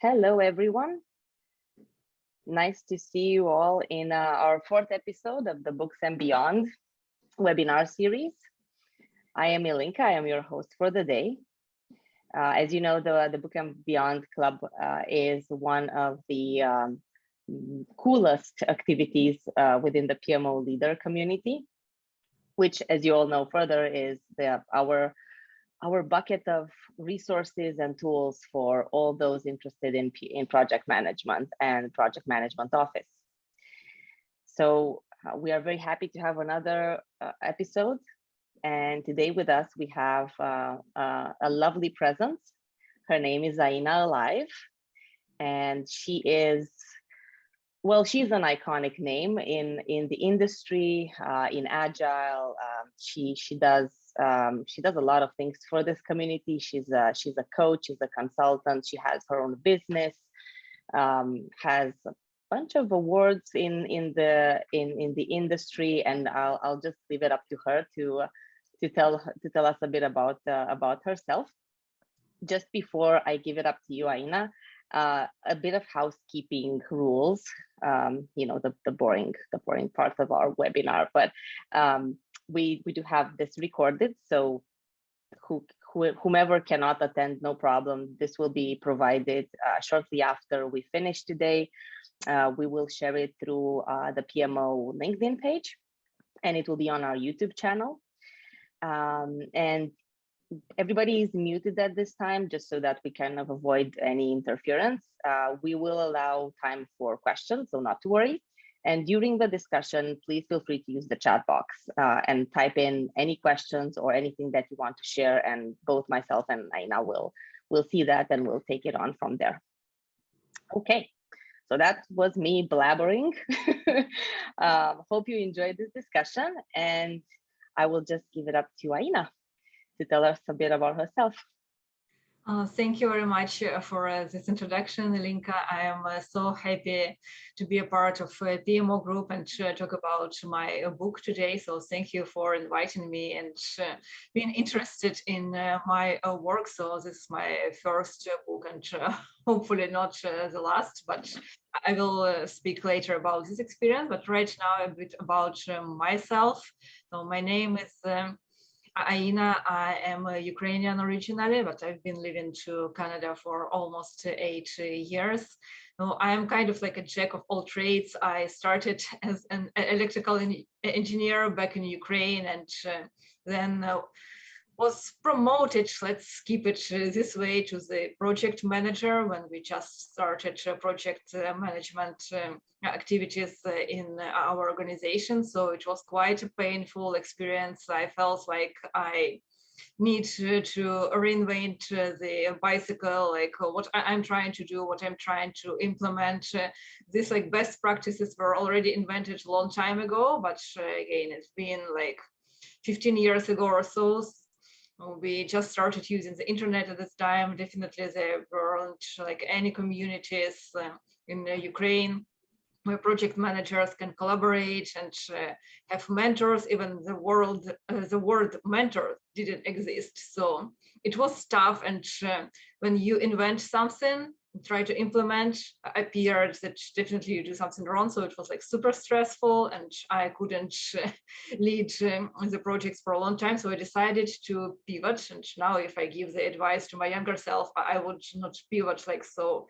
Hello, everyone. Nice to see you all in our fourth episode of the Books and Beyond webinar series. I am Ilinka. I am your host for the day. As you know, the Book and Beyond Club is one of the coolest activities within the PMO Leader community, which, as you all know further, is our bucket of resources and tools for all those interested in project management and project management office. So we are very happy to have another episode. And today with us, we have a lovely presence. Her name is Aina Alive. And she is, well, she's an iconic name in the industry, in Agile. She does a lot of things for this community. She's a coach, she's a consultant. She has her own business, has a bunch of awards in the industry, and I'll just leave it up to her to tell us a bit about herself. Just before I give it up to you, Aina, a bit of housekeeping rules. You know, the boring part of our webinar, but we do have this recorded, so whomever cannot attend, no problem. This will be provided shortly after we finish today. We will share it through the PMO LinkedIn page, and it will be on our YouTube channel. And everybody is muted at this time, just so that we kind of avoid any interference. We will allow time for questions, so not to worry. And during the discussion, please feel free to use the chat box and type in any questions or anything that you want to share. And both myself and Aina will see that, and we'll take it on from there. Okay, so that was me blabbering. Hope you enjoyed this discussion, and I will just give it up to Aina to tell us a bit about herself. Thank you very much for this introduction, Ilinka. I am so happy to be a part of a PMO group and talk about my book today. So thank you for inviting me and being interested in my work. So this is my first book, and hopefully not the last, but I will speak later about this experience. But right now, a bit about myself. So my name is Aina. I am Ukrainian originally, but I've been living to Canada for almost 8 years. So I am kind of like a jack of all trades. I started as an electrical engineer back in Ukraine, and then was promoted, let's keep it this way, to the project manager when we just started project management activities in our organization. So it was quite a painful experience. I felt like I need to reinvent the bicycle, like what I'm trying to do, what I'm trying to implement. These like best practices were already invented a long time ago, but again, it's been like 15 years ago or so. We just started using the internet at this time. Definitely there weren't like any communities in Ukraine where project managers can collaborate and have mentors. Even the word mentor didn't exist. So it was tough. And when you invent something, try to implement, appeared that definitely you do something wrong. So it was like super stressful, and I couldn't lead the projects for a long time. So I decided to pivot. And now if I give the advice to my younger self, I would not pivot like so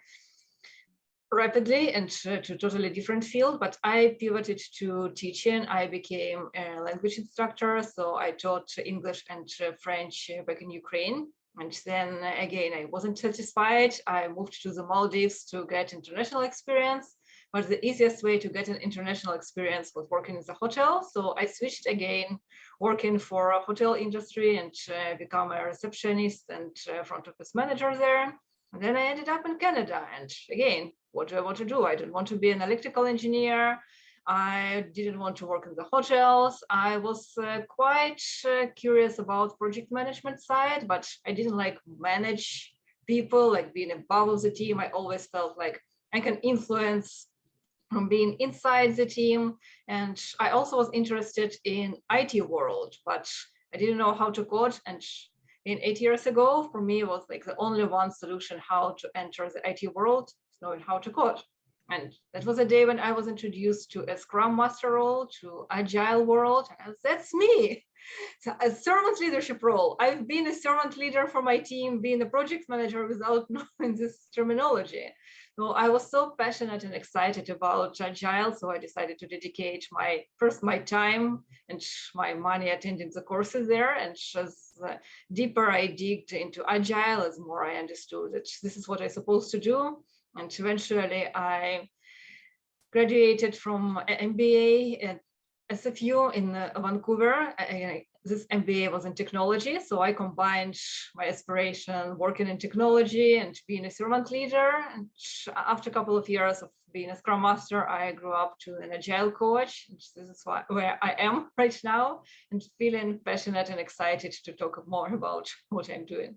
rapidly and to a totally different field, but I pivoted to teaching. I became a language instructor. So I taught English and French back in Ukraine. And then again, I wasn't satisfied. I moved to the Maldives to get international experience. But the easiest way to get an international experience was working in the hotel. So I switched again, working for a hotel industry, and become a receptionist and front office manager there. And then I ended up in Canada. And again, what do I want to do? I didn't want to be an electrical engineer. I didn't want to work in the hotels. I was quite curious about project management side, but I didn't like manage people, like being above the team. I always felt like I can influence from being inside the team. And I also was interested in IT world, but I didn't know how to code. And in 8 years ago, for me, it was like the only one solution how to enter the IT world, knowing how to code. And that was a day when I was introduced to a Scrum Master role, to Agile world. And that's me. So a servant leadership role. I've been a servant leader for my team, being a project manager without knowing this terminology. So I was so passionate and excited about Agile. So I decided to dedicate my time and my money attending the courses there. And as deeper I digged into Agile, as more I understood that this is what I'm supposed to do. And eventually I graduated from an MBA at SFU in Vancouver. This MBA was in technology, so I combined my aspiration working in technology and being a servant leader. And after a couple of years of being a Scrum Master, I grew up to an Agile coach. This is where I am right now, and feeling passionate and excited to talk more about what I'm doing.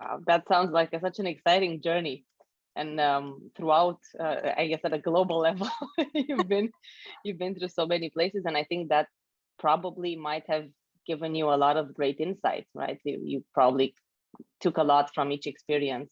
Wow, that sounds like such an exciting journey. And throughout, I guess at a global level, you've been through so many places, and I think that probably might have given you a lot of great insights, right? You probably took a lot from each experience.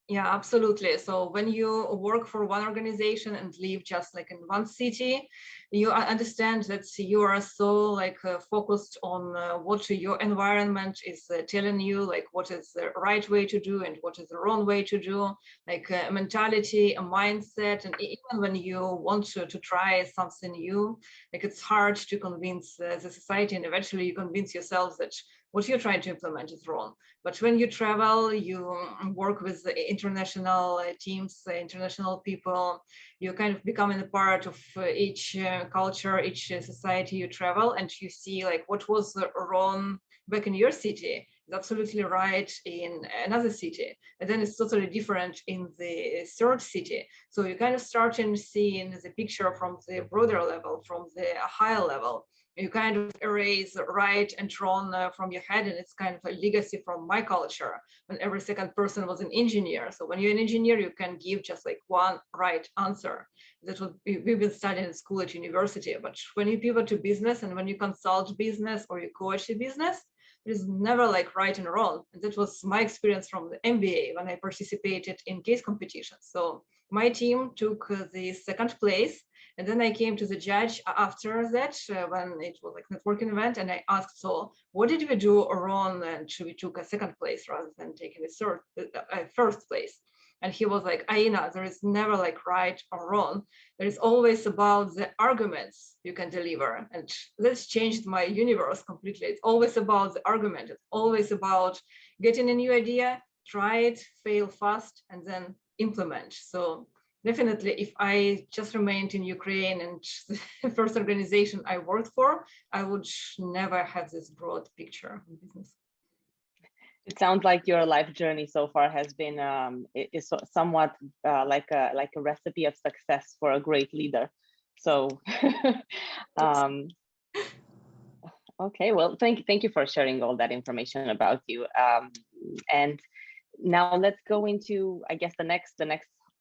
Yeah, absolutely. So when you work for one organization and live just like in one city, you understand that you are so like focused on what your environment is telling you, like what is the right way to do and what is the wrong way to do, like a mentality, a mindset. And even when you want to try something new, like it's hard to convince the society, and eventually you convince yourself that what you're trying to implement is wrong. But when you travel, you work with international teams, international people, you kind of becoming a part of each culture, each society you travel, and you see like what was wrong back in your city is absolutely right in another city. And then it's totally different in the third city. So you kind of start seeing the picture from the broader level, from the higher level. You kind of erase right and wrong from your head, and it's kind of a legacy from my culture when every second person was an engineer. So when you're an engineer, you can give just like one right answer. That's what we've been studying in school at university. But when you pivot to business and when you consult business or you coach a business, there's never like right and wrong. And that was my experience from the MBA when I participated in case competitions. So my team took the second place. And then I came to the judge after that when it was like networking event, and I asked, so what did we do wrong? And we took a second place rather than taking a first place. And he was like, Aina, there is never like right or wrong. There is always about the arguments you can deliver. And that's changed my universe completely. It's always about the argument. It's always about getting a new idea, try it, fail fast, and then implement. So definitely, if I just remained in Ukraine and the first organization I worked for, I would never have this broad picture of business. It sounds like your life journey so far has been is somewhat like a recipe of success for a great leader. So, okay, well, thank you for sharing all that information about you. And now let's go into, I guess, the next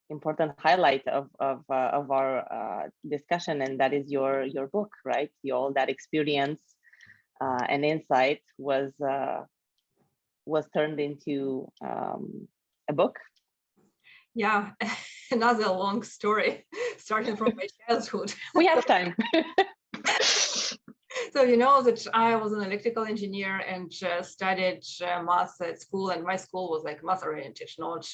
important highlight of our discussion, and that is your book, right? All that experience and insight was turned into a book. Yeah, another long story starting from my childhood. We have time. So you know that I was an electrical engineer and studied math at school, and my school was like math oriented, not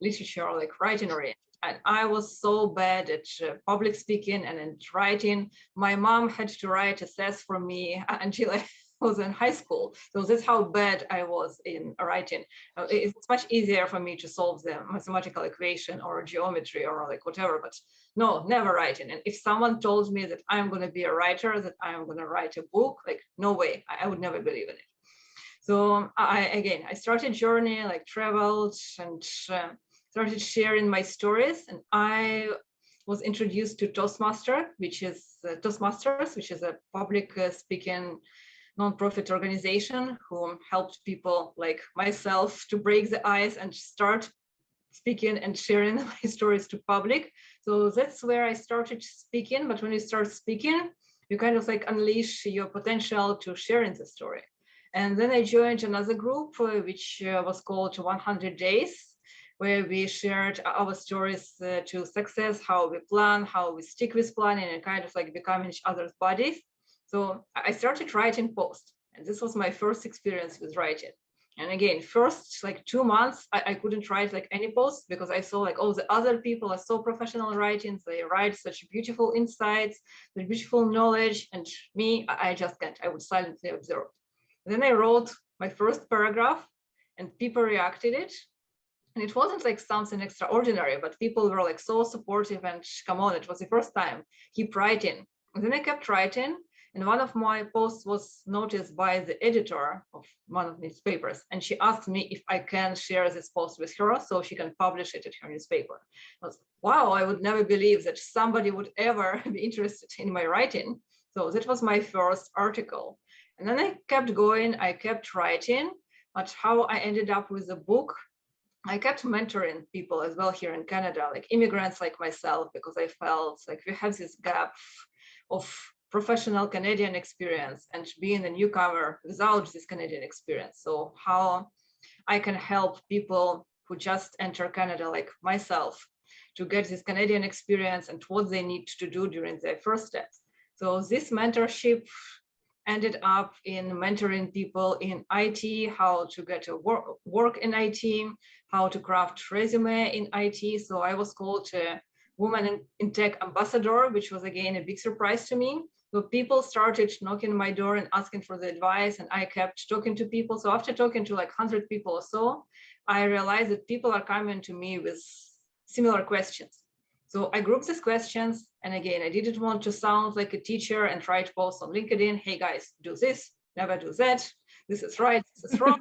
literature or like writing oriented. And I was so bad at public speaking and in writing. My mom had to write essays for me until I was in high school. So that's how bad I was in writing. It's much easier for me to solve the mathematical equation or geometry or like whatever, but no, never writing. And if someone told me that I'm going to be a writer, that I'm going to write a book, like no way, I would never believe in it. So I started journey, like traveled and started sharing my stories. And I was introduced to Toastmasters, which is a public speaking nonprofit organization who helped people like myself to break the ice and start speaking and sharing my stories to public. So that's where I started speaking. But when you start speaking, you kind of like unleash your potential to sharing the story. And then I joined another group, which was called 100 Days, where we shared our stories to success, how we plan, how we stick with planning, and kind of like becoming each other's buddies. So I started writing posts, and this was my first experience with writing. And again, first like 2 months, I couldn't write like any posts because I saw like, oh, the other people are so professional writing. They write such beautiful insights, such beautiful knowledge. And me, I just can't. I would silently observe. And then I wrote my first paragraph and people reacted it. And it wasn't like something extraordinary, but people were like so supportive and come on, it was the first time, keep writing. And then I kept writing. And one of my posts was noticed by the editor of one of the newspapers. And she asked me if I can share this post with her so she can publish it at her newspaper. I was, wow, I would never believe that somebody would ever be interested in my writing. So that was my first article. And then I kept going, I kept writing, but how I ended up with a book, I kept mentoring people as well here in Canada, like immigrants like myself, because I felt like we have this gap of professional Canadian experience and being a newcomer without this Canadian experience. So how I can help people who just enter Canada like myself to get this Canadian experience and what they need to do during their first steps. So this mentorship ended up in mentoring people in IT, how to get a work in IT, how to craft resume in IT. So I was called a Woman in Tech Ambassador, which was again a big surprise to me. So people started knocking my door and asking for the advice, and I kept talking to people. So after talking to like 100 people or so, I realized that people are coming to me with similar questions. So I grouped these questions. And again, I didn't want to sound like a teacher and write posts on LinkedIn. Hey guys, do this, never do that. This is right, this is wrong.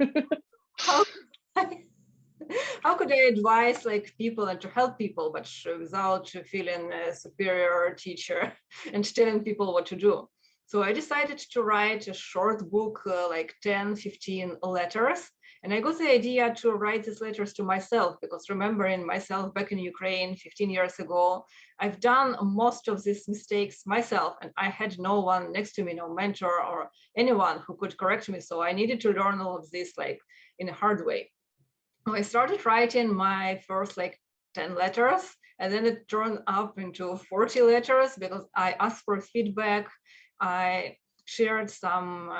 How could I advise like people and to help people, but without feeling a superior teacher and telling people what to do? So I decided to write a short book, like 10, 15 letters. And I got the idea to write these letters to myself, because remembering myself back in Ukraine 15 years ago, I've done most of these mistakes myself, and I had no one next to me, no mentor or anyone who could correct me. So I needed to learn all of this like in a hard way. I started writing my first like 10 letters, and then it turned up into 40 letters because I asked for feedback. I shared some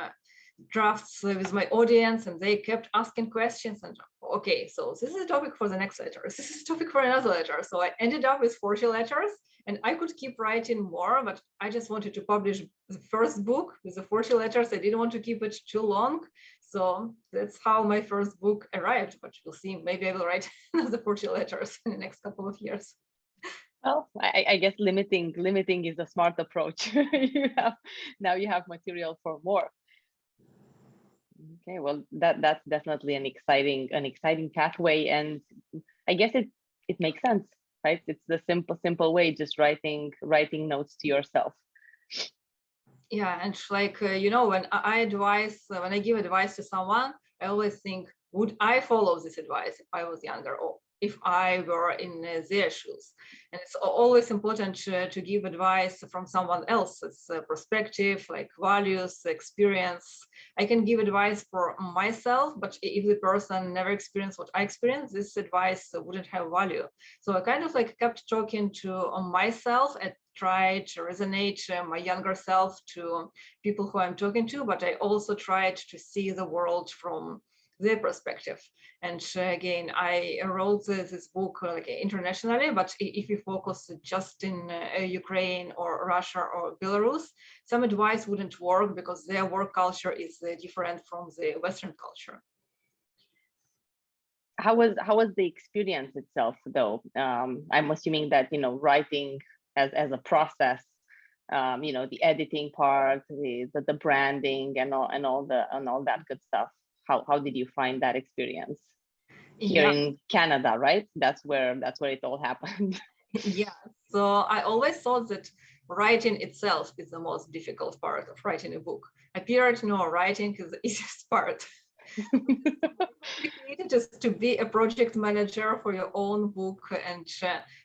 drafts with my audience, and they kept asking questions. And okay, so this is a topic for the next letter. This is a topic for another letter. So I ended up with 40 letters, and I could keep writing more, but I just wanted to publish the first book with the 40 letters. I didn't want to keep it too long. So that's how my first book arrived, but we'll see, maybe I will write another 40 letters in the next couple of years. Well, I guess limiting is a smart approach. Now you have material for more. Okay, well, that's definitely an exciting pathway, and I guess it makes sense, right? It's the simple way, just writing notes to yourself. Yeah, and like when I give advice to someone, I always think, would I follow this advice if I was younger, or if I were in their shoes? And it's always important to give advice from someone else's perspective, like values, experience. I can give advice for myself, but if the person never experienced what I experienced, this advice wouldn't have value. So I kind of like kept talking to myself and tried to resonate my younger self to people who I'm talking to, but I also tried to see the world from their perspective. And again, I wrote this book like internationally, but if you focus just in Ukraine or Russia or Belarus, some advice wouldn't work because their work culture is different from the Western culture. How was the experience itself, though? I'm assuming that writing as a process, the editing part, the branding, and all that good stuff. How did you find that experience here in Canada? Right, that's where it all happened. Yeah. So I always thought that writing itself is the most difficult part of writing a book. Appeared, no, writing is the easiest part. Complicated just to be a project manager for your own book and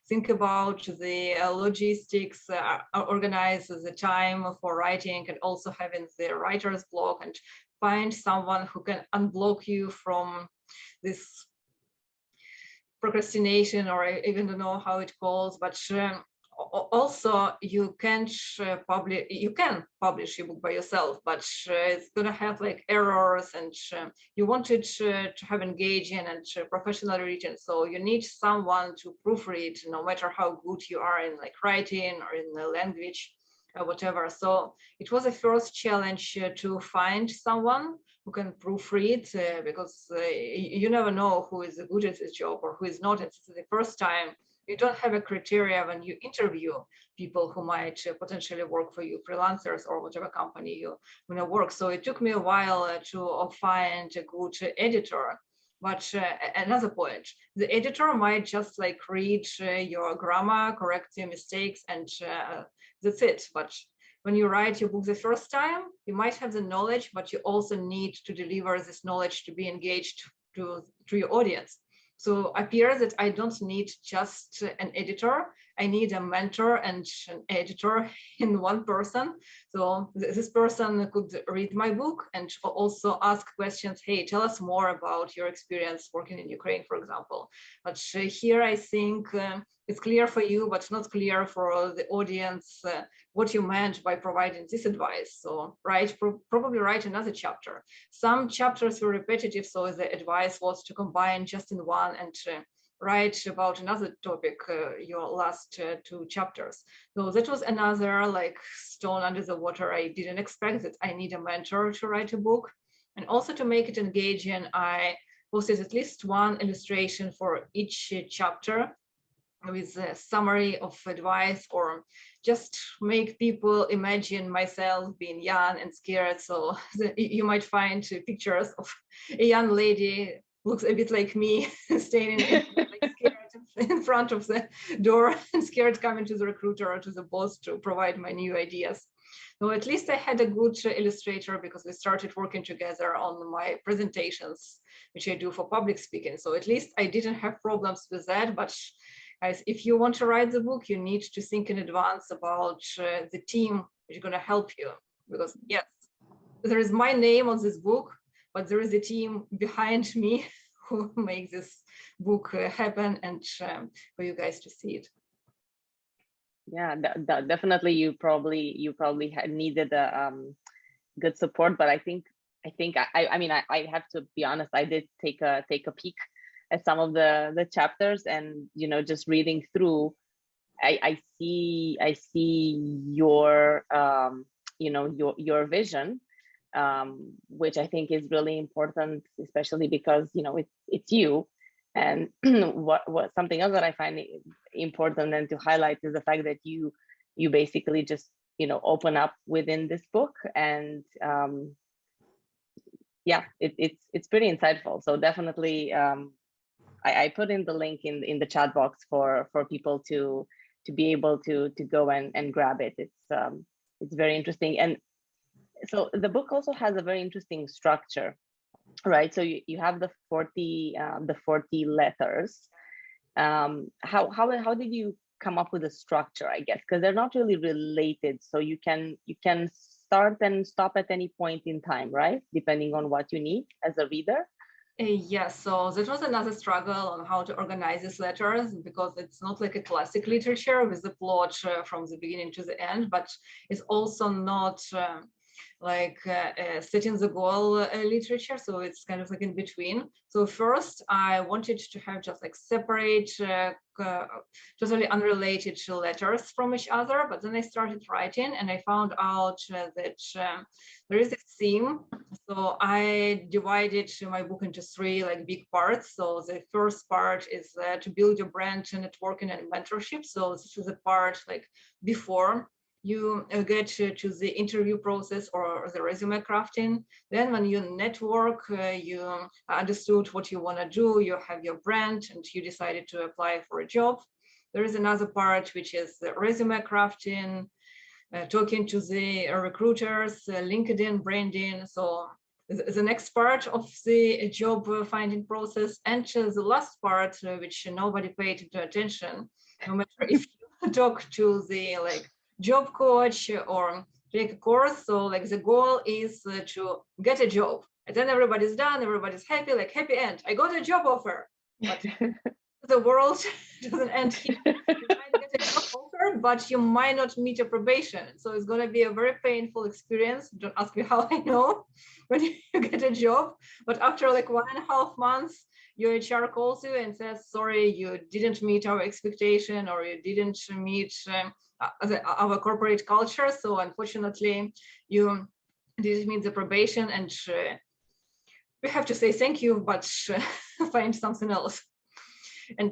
think about the logistics, organize the time for writing, and also having the writer's block, and find someone who can unblock you from this procrastination, or I even don't know how it calls, but also you can publish your book by yourself, but it's gonna have like errors, and you want it to have engaging and professionally written, so you need someone to proofread, no matter how good you are in like writing or in the language or whatever. So it was a first challenge to find someone who can proofread, because you never know who is good at this job or who is not. It's the first time. You don't have a criteria when you interview people who might potentially work for you, freelancers or whatever company you want to work. So it took me a while to find a good editor. But another point, the editor might just like read your grammar, correct your mistakes, and that's it. But when you write your book the first time, you might have the knowledge, but you also need to deliver this knowledge to be engaged to your audience. So appears that I don't need just an editor, I need a mentor and an editor in one person. So this person could read my book and also ask questions. Hey, tell us more about your experience working in Ukraine, for example. But here I think it's clear for you, but not clear for the audience what you meant by providing this advice. So probably write another chapter. Some chapters were repetitive, so the advice was to combine just in one and write about another topic, your last two chapters. So that was another like stone under the water. I didn't expect that I need a mentor to write a book. And also to make it engaging, I posted at least one illustration for each chapter with a summary of advice, or just make people imagine myself being young and scared. So you might find pictures of a young lady, looks a bit like me, standing like scared in front of the door and scared coming to the recruiter or to the boss to provide my new ideas. So at least I had a good illustrator, because we started working together on my presentations, which I do for public speaking. So at least I didn't have problems with that. But guys, if you want to write the book, you need to think in advance about the team which is going to help you. Because yes, there is my name on this book, but there is a team behind me who makes this book happen, and for you guys to see it. Yeah, definitely. You probably had needed a good support, but I think I mean I have to be honest. I did take a peek at some of the chapters, and just reading through, I see your your vision, which I think is really important, especially because it's you. And what something else that I find important and to highlight is the fact that you basically just open up within this book, and yeah, it's pretty insightful. So definitely I put in the link in the chat box for people to be able to go and grab it. It's very interesting. And so the book also has a very interesting structure, right? So you have the 40 letters. How did you come up with a structure, I guess, because they're not really related, so you can start and stop at any point in time, right, depending on what you need as a reader? Yes, so that was another struggle on how to organize these letters, because it's not like a classic literature with the plot from the beginning to the end, but it's also not like setting the goal literature, so it's kind of like in between. So first I wanted to have just like separate totally unrelated letters from each other, but then I started writing and I found out that there is a theme. So I divided my book into three like big parts. So the first part is to build your brand, networking and mentorship. So this is the part like before you get to the interview process or the resume crafting. Then when you network, you understood what you want to do, you have your brand and you decided to apply for a job. There is another part which is the resume crafting, talking to the recruiters, LinkedIn branding. So the next part of the job finding process, and the last part, which nobody paid attention, no matter if you talk to the job coach or take a course. So like the goal is to get a job, and then everybody's done, everybody's happy, like happy end. I got a job offer, but the world doesn't end here. You might get a job offer, but you might not meet a probation. So it's going to be a very painful experience. Don't ask me how I know when you get a job. But after like 1.5 months, your HR calls you and says, sorry, you didn't meet our expectation, or you didn't meet our corporate culture. So unfortunately, you didn't meet the probation, and we have to say thank you, but find something else. And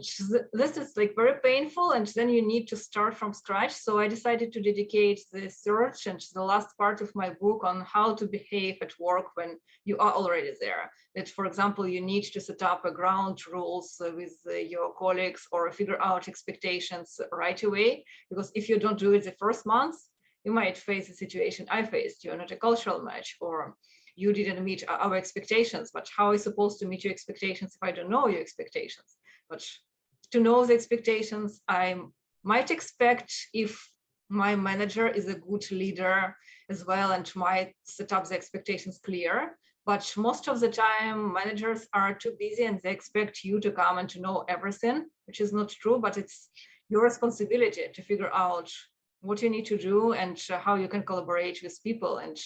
this is like very painful, and then you need to start from scratch. So I decided to dedicate the search and the last part of my book on how to behave at work when you are already there. That, for example, you need to set up a ground rules with your colleagues, or figure out expectations right away. Because if you don't do it the first month, you might face a situation I faced. You're not a cultural match, or you didn't meet our expectations. But how are you supposed to meet your expectations if I don't know your expectations? But to know the expectations, I might expect if my manager is a good leader as well, and might set up the expectations clear. But most of the time, managers are too busy and they expect you to come and to know everything, which is not true, but it's your responsibility to figure out what you need to do and how you can collaborate with people. And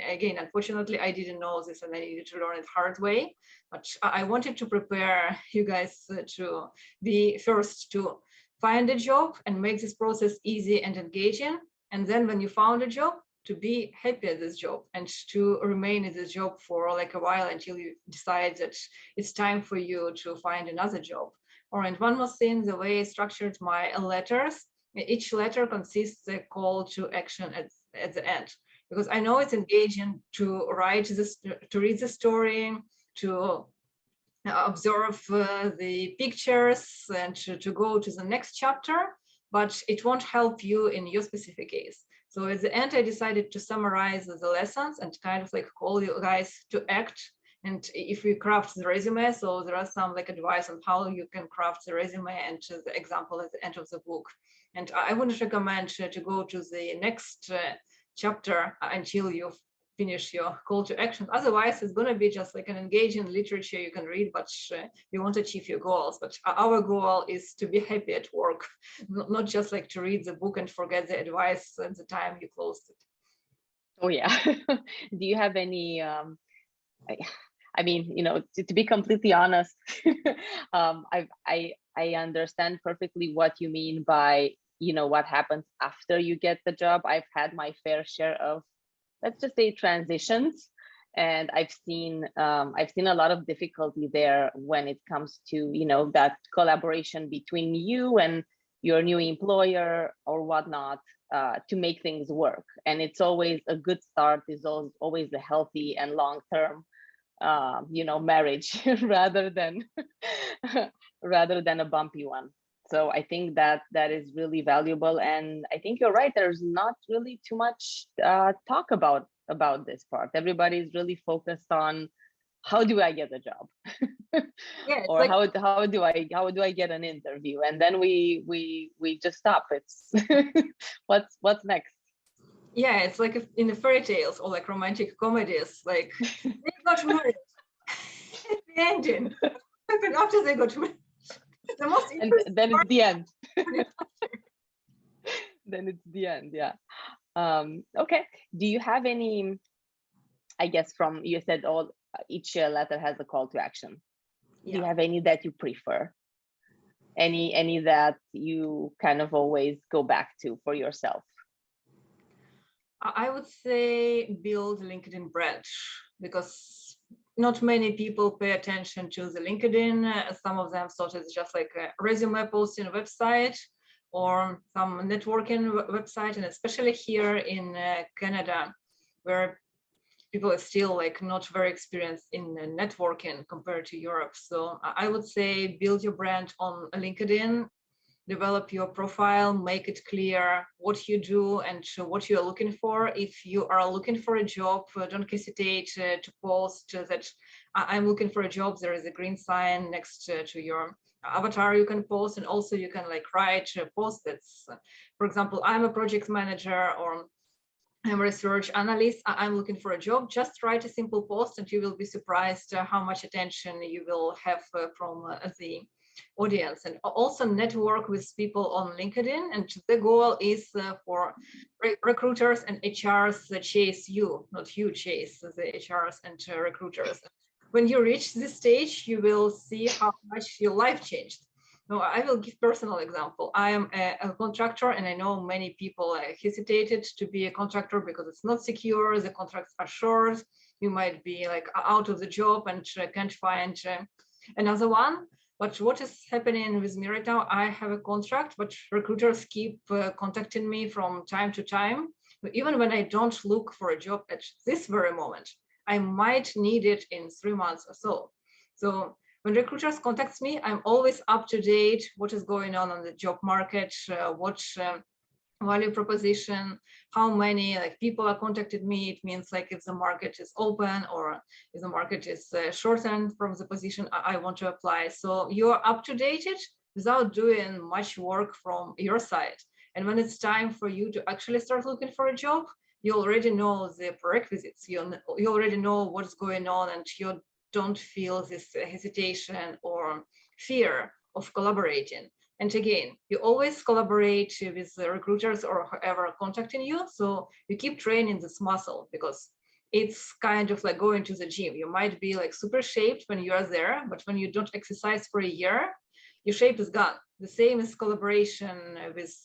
again, unfortunately, I didn't know this and I needed to learn it hard way. But I wanted to prepare you guys to be first to find a job and make this process easy and engaging. And then when you found a job, to be happy at this job and to remain in this job for like a while until you decide that it's time for you to find another job. Or, and one more thing, the way I structured my letters, each letter consists a call to action at the end, because I know it's engaging to write this, to read the story, to observe the pictures, and to go to the next chapter, but it won't help you in your specific case. So at the end, I decided to summarize the lessons and kind of like call you guys to act. And if we craft the resume, so there are some like advice on how you can craft the resume and the example at the end of the book. And I would recommend to go to the next chapter until you finish your call to action. Otherwise, it's going to be just like an engaging literature you can read, but you won't achieve your goals. But our goal is to be happy at work, not just like to read the book and forget the advice at the time you closed it. Oh yeah. Do you have any I mean, you know, to be completely honest, I understand perfectly what you mean by, you know, what happens after you get the job. I've had my fair share of, let's just say, transitions, and I've seen a lot of difficulty there when it comes to, you know, that collaboration between you and your new employer or whatnot, to make things work. And it's always a good start is always a healthy and long-term you know, marriage rather than a bumpy one. So I think that is really valuable, and I think you're right. There's not really too much talk about this part. Everybody's really focused on how do I get a job, Yeah, or like, how do I get an interview, and then we just stop. It's what's next. yeah, it's like in the fairy tales or like romantic comedies, like they got married. The ending. What happened after they got married? The most And then it's the end. Then it's the end. Yeah. Okay. Do you have any? I guess from you said each letter has a call to action. Yeah. Do you have any that you prefer? Any that you kind of always go back to for yourself? I would say build LinkedIn brand, because not many people pay attention to the LinkedIn. Some of them thought it's just like a resume posting website or some networking website, and especially here in Canada, where people are still like not very experienced in networking compared to Europe. So I would say build your brand on LinkedIn, develop your profile, make it clear what you do and what you're looking for. If you are looking for a job, don't hesitate to post that I'm looking for a job. There is a green sign next to your avatar you can post, and also you can like write a post that's, for example, I'm a project manager, or I'm a research analyst, I'm looking for a job. Just write a simple post and you will be surprised how much attention you will have from the audience. And also network with people on LinkedIn. And the goal is for recruiters and HRs that chase you, not you chase the HRs and recruiters. When you reach this stage, you will see how much your life changed. No, I will give personal example. I am a contractor, and I know many people hesitated to be a contractor because it's not secure. The contracts are short. You might be like out of the job and can't find another one. But what is happening with me right now? I have a contract, but recruiters keep contacting me from time to time. Even when I don't look for a job at this very moment, I might need it in 3 months or so. So when recruiters contact me, I'm always up to date what is going on the job market, what value proposition, how many like people are contacted me. It means like if the market is open or if the market is shortened from the position I want to apply. So you're up to date without doing much work from your side. And when it's time for you to actually start looking for a job, you already know the prerequisites. You already know what's going on, and you don't feel this hesitation or fear of collaborating. And again, you always collaborate with the recruiters or whoever contacting you. So you keep training this muscle, because it's kind of like going to the gym. You might be like super shaped when you are there, but when you don't exercise for a year, your shape is gone. The same is collaboration with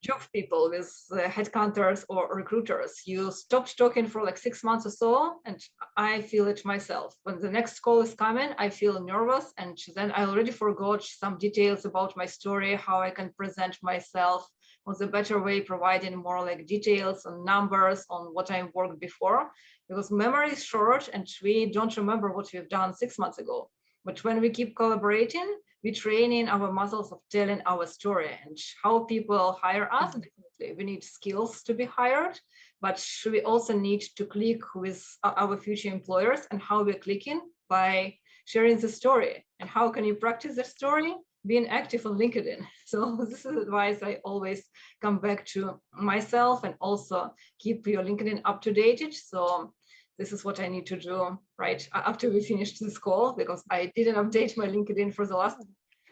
job people, with headhunters or recruiters. You stopped talking for like 6 months or so, and I feel it myself. When the next call is coming, I feel nervous, and then I already forgot some details about my story, how I can present myself on the better way, providing more like details and numbers on what I worked before, because memory is short and we don't remember what we've done 6 months ago. But when we keep collaborating, we train in our muscles of telling our story and how people hire us. Definitely, we need skills to be hired, but we also need to click with our future employers, and how we're clicking by sharing the story. And how can you practice the story? Being active on LinkedIn. So this is advice I always come back to myself, and also keep your LinkedIn up to date. So this is what I need to do right after we finish this call, because I didn't update my LinkedIn for the last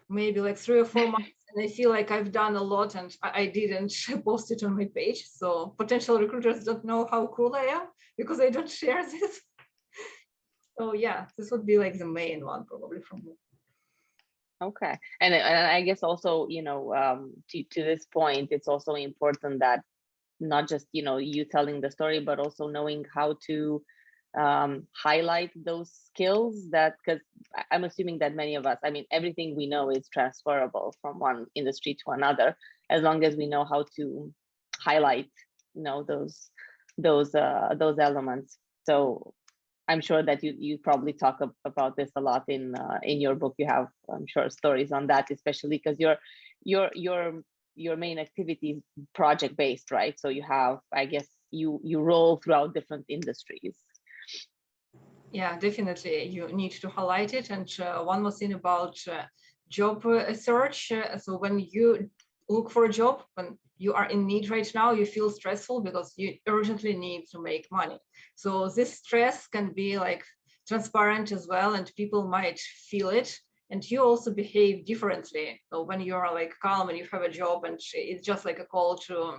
maybe like 3 or 4 months, and I feel like I've done a lot and I didn't post it on my page. So potential recruiters don't know how cool I am because I don't share this. So yeah, this would be like the main one probably from me. Okay, and I guess also, to this point, it's also important that not just you telling the story, but also knowing how to highlight those skills, that because I'm assuming that many of us, I mean, everything we know is transferable from one industry to another, as long as we know how to highlight those elements. So I'm sure that you probably talk about this a lot in your book. You have, I'm sure, stories on that, especially because your main activity is project based, right? So you have, I guess, you roll throughout different industries. Yeah, definitely. You need to highlight it. And one more thing about job search. So when you look for a job, when you are in need right now, you feel stressful because you urgently need to make money. So this stress can be like transparent as well, and people might feel it. And you also behave differently. So when you are like calm and you have a job and it's just like a call to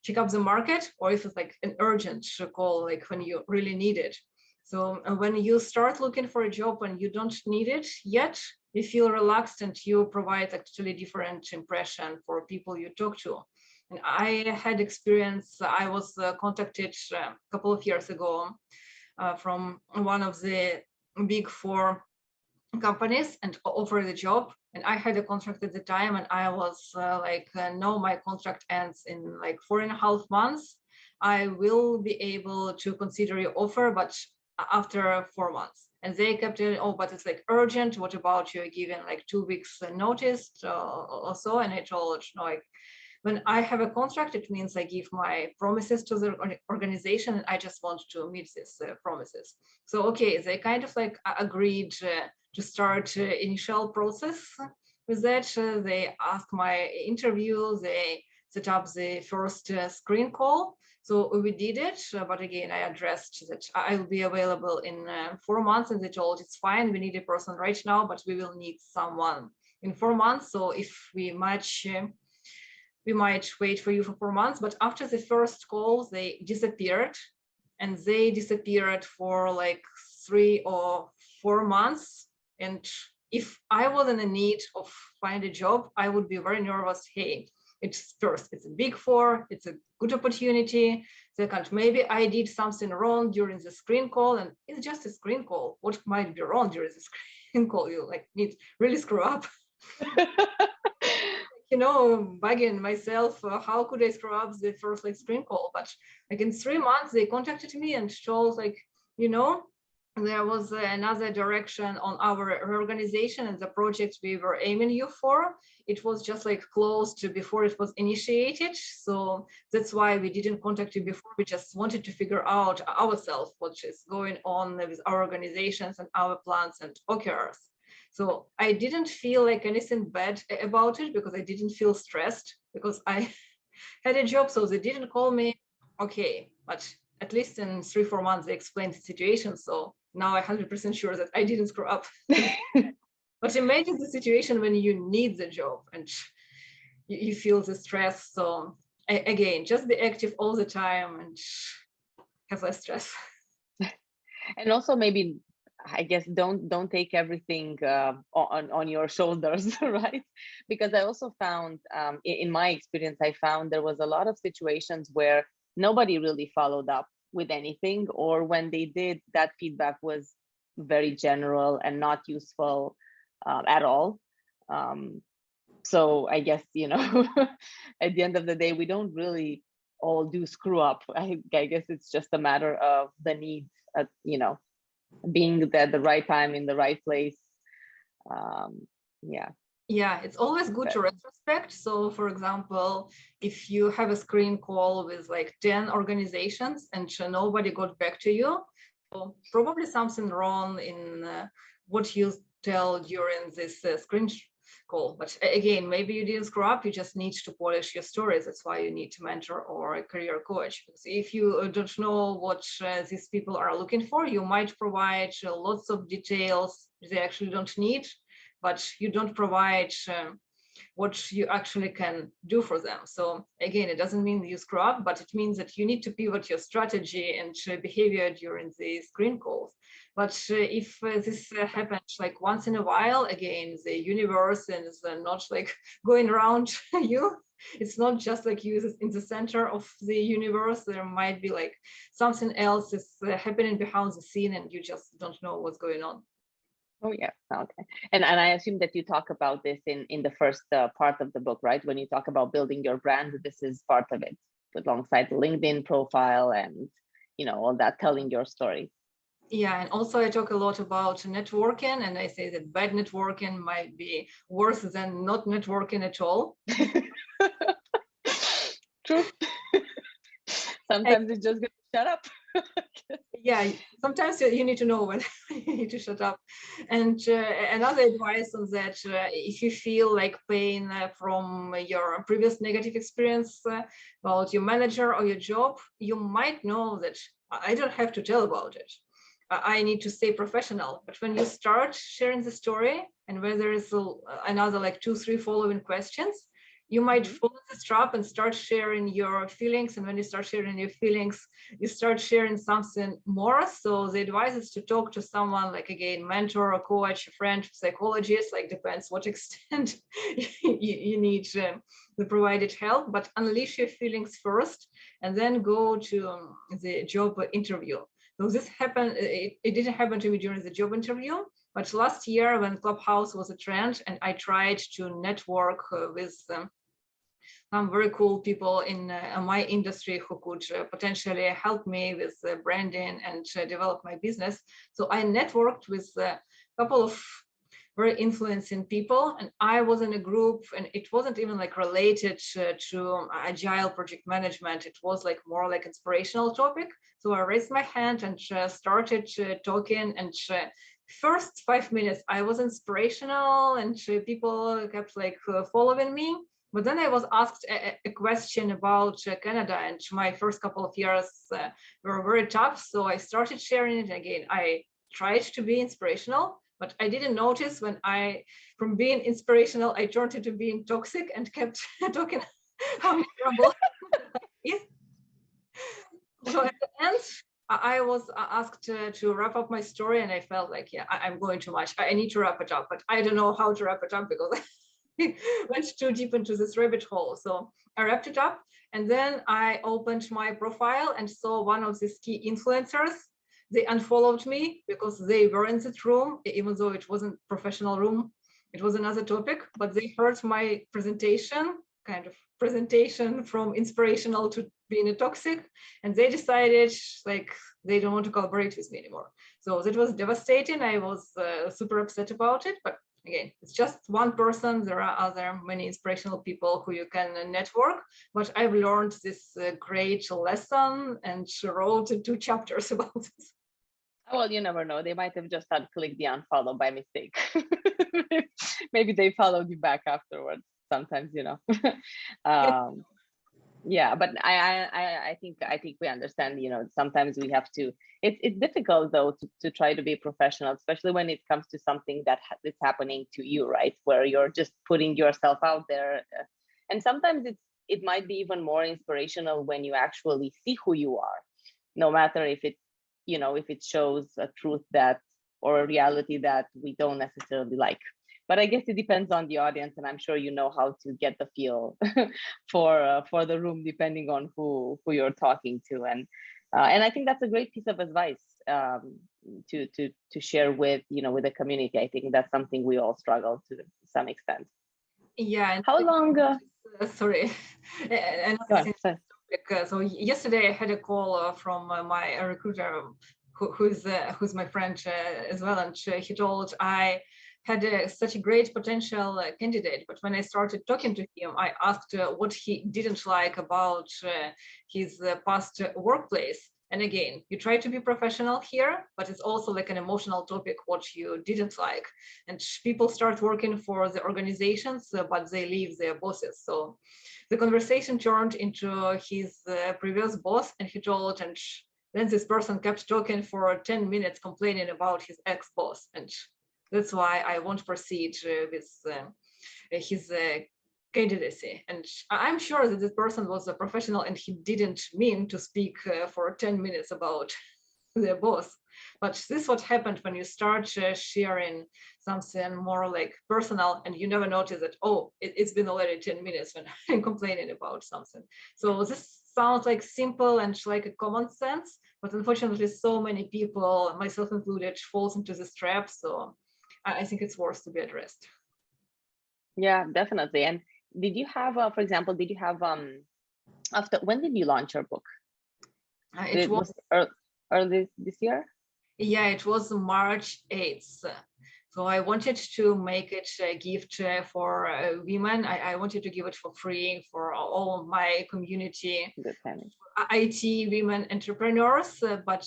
check up the market, or if it's like an urgent call, like when you really need it. So when you start looking for a job and you don't need it yet, you feel relaxed and you provide actually different impression for people you talk to. And I had experience, I was contacted a couple of years ago from one of the big 4 companies and offered a job. And I had a contract at the time, and I was no, my contract ends in like 4.5 months. I will be able to consider your offer, but after 4 months. And they kept telling, oh, but it's like urgent. What about you giving like 2 weeks notice or so? And I told, no, like, when I have a contract, it means I give my promises to the organization, and I just want to meet these promises. So, okay, they kind of like agreed to start initial process with that. They asked my interview, they set up the first screen call. So we did it, but again, I addressed that I will be available in 4 months, and they told it's fine, we need a person right now, but we will need someone in 4 months. So if we match, we might wait for you for 4 months. But after the first call, they disappeared, and they disappeared for like 3 or 4 months. And if I was in the need of find a job, I would be very nervous. Hey, it's first, it's a big four, it's a good opportunity. Second, maybe I did something wrong during the screen call, and it's just a screen call. What might be wrong during the screen call? You like need really screw up. Bugging myself, how could I screw up the first like screen call? But like in 3 months, they contacted me and told like, there was another direction on our reorganization and the project we were aiming you for. It was just like closed before it was initiated. So that's why we didn't contact you before. We just wanted to figure out ourselves what is going on with our organizations and our plans and OKRs. So I didn't feel like anything bad about it, because I didn't feel stressed because I had a job. So they didn't call me. Okay, but at least in 3-4 months, they explained the situation. So now I'm 100% sure that I didn't screw up. But imagine the situation when you need the job and you feel the stress. So again, just be active all the time and have less stress. And also maybe, I guess, don't take everything on your shoulders, right? Because I also found, in my experience, I found there was a lot of situations where nobody really followed up with anything, or when they did, that feedback was very general and not useful at all. So I guess, at the end of the day, we don't really all do screw up. I guess it's just a matter of the need, being at the right time in the right place. Yeah, it's always good to retrospect. So for example, if you have a screen call with like 10 organizations and nobody got back to you, so probably something wrong in what you tell during this screen call. But again, maybe you didn't screw up, you just need to polish your stories. That's why you need a mentor or a career coach. Because if you don't know what these people are looking for, you might provide lots of details they actually don't need, but you don't provide what you actually can do for them. So again, it doesn't mean you screw up, but it means that you need to pivot your strategy and behavior during the screen calls. But if this happens like once in a while, again, the universe is not like going around you. It's not just like you in the center of the universe. There might be like something else is happening behind the scene and you just don't know what's going on. Oh yeah, okay. And I assume that you talk about this in the first part of the book, right? When you talk about building your brand, this is part of it, alongside the LinkedIn profile and all that, telling your story. Yeah, and also I talk a lot about networking, and I say that bad networking might be worse than not networking at all. True. Sometimes it's just gonna shut up. Yeah, sometimes you need to know when you need to shut up. And another advice on that, if you feel like pain from your previous negative experience about your manager or your job, you might know that I don't have to tell about it. I need to stay professional. But when you start sharing the story, and when there is another like 2-3 following questions, you might fall in this trap and start sharing your feelings. And when you start sharing your feelings, you start sharing something more. So the advice is to talk to someone like, again, mentor, a coach, a friend, psychologist, like depends what extent you need the provided help, but unleash your feelings first and then go to the job interview. So this happened, it didn't happen to me during the job interview, but last year when Clubhouse was a trend and I tried to network with some very cool people in my industry who could potentially help me with branding and develop my business. So I networked with a couple of very influencing people, and I was in a group, and it wasn't even like related to agile project management. It was like more like inspirational topic. So I raised my hand and started talking, and first 5 minutes I was inspirational, and people kept like following me. But then I was asked a question about Canada, and my first couple of years were very tough. So I started sharing it again. I tried to be inspirational, but I didn't notice when from being inspirational, I turned into being toxic and kept talking how miserable it is. So at the end, I was asked to wrap up my story, and I felt like, yeah, I'm going too much. I need to wrap it up, but I don't know how to wrap it up because I went too deep into this rabbit hole. So I wrapped it up, and then I opened my profile and saw one of these key influencers. They unfollowed me because they were in that room, even though it wasn't a professional room. It was another topic, but they heard my presentation, kind of presentation from inspirational to being a toxic, and they decided like they don't want to collaborate with me anymore. So that was devastating. I was super upset about it, but again, it's just one person. There are other many inspirational people who you can network, but I've learned this great lesson and wrote 2 chapters about this. Well, you never know. They might have just clicked the unfollow by mistake. Maybe they followed you back afterwards. Sometimes, yeah. But I think we understand. Sometimes we have to. It's difficult though to try to be professional, especially when it comes to something that's happening to you, right? Where you're just putting yourself out there, and sometimes it might be even more inspirational when you actually see who you are, no matter if it shows a truth or a reality that we don't necessarily like. But I guess it depends on the audience, and I'm sure you know how to get the feel for the room, depending on who you're talking to. And I think that's a great piece of advice to share with the community. I think that's something we all struggle to some extent. Yeah. How long? Sorry. So yesterday I had a call from my recruiter, who's my friend as well, and he told I had such a great potential candidate, but when I started talking to him, I asked what he didn't like about his past workplace. And again, you try to be professional here, but it's also like an emotional topic, what you didn't like. And people start working for the organizations, but they leave their bosses. So the conversation turned into his previous boss, and he told, and then this person kept talking for 10 minutes complaining about his ex-boss. And that's why I won't proceed with his candidacy. And I'm sure that this person was a professional and he didn't mean to speak for 10 minutes about their boss. But this is what happened when you start sharing something more like personal, and you never notice that, oh, it's been already 10 minutes when I'm complaining about something. So this sounds like simple and like a common sense, but unfortunately so many people, myself included, falls into this trap. So I think it's worth to be addressed. Yeah, definitely. And did you have, for example, after when did you launch your book? It was early this year? Yeah, it was March 8th. So I wanted to make it a gift for women. I wanted to give it for free for all my community, IT women entrepreneurs. But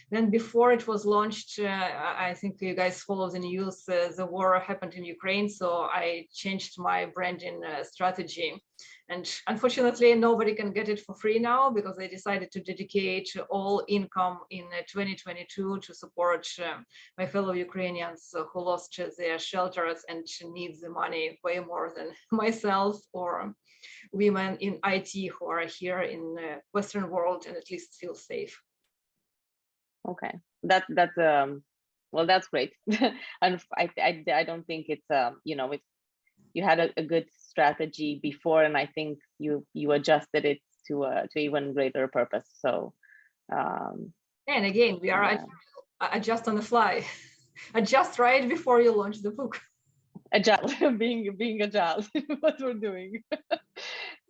then before it was launched, I think you guys follow the news, the war happened in Ukraine. So I changed my branding strategy. And unfortunately, nobody can get it for free now because they decided to dedicate all income in 2022 to support my fellow Ukrainians who lost their shelters and need the money way more than myself or women in IT who are here in the Western world and at least feel safe. Okay, that's well, that's great. And I don't think it's you had a good strategy before, and I think you adjusted it to even greater purpose. So and again, we are adjust on the fly. Adjust right before you launch the book. Agile, being agile, what we're doing.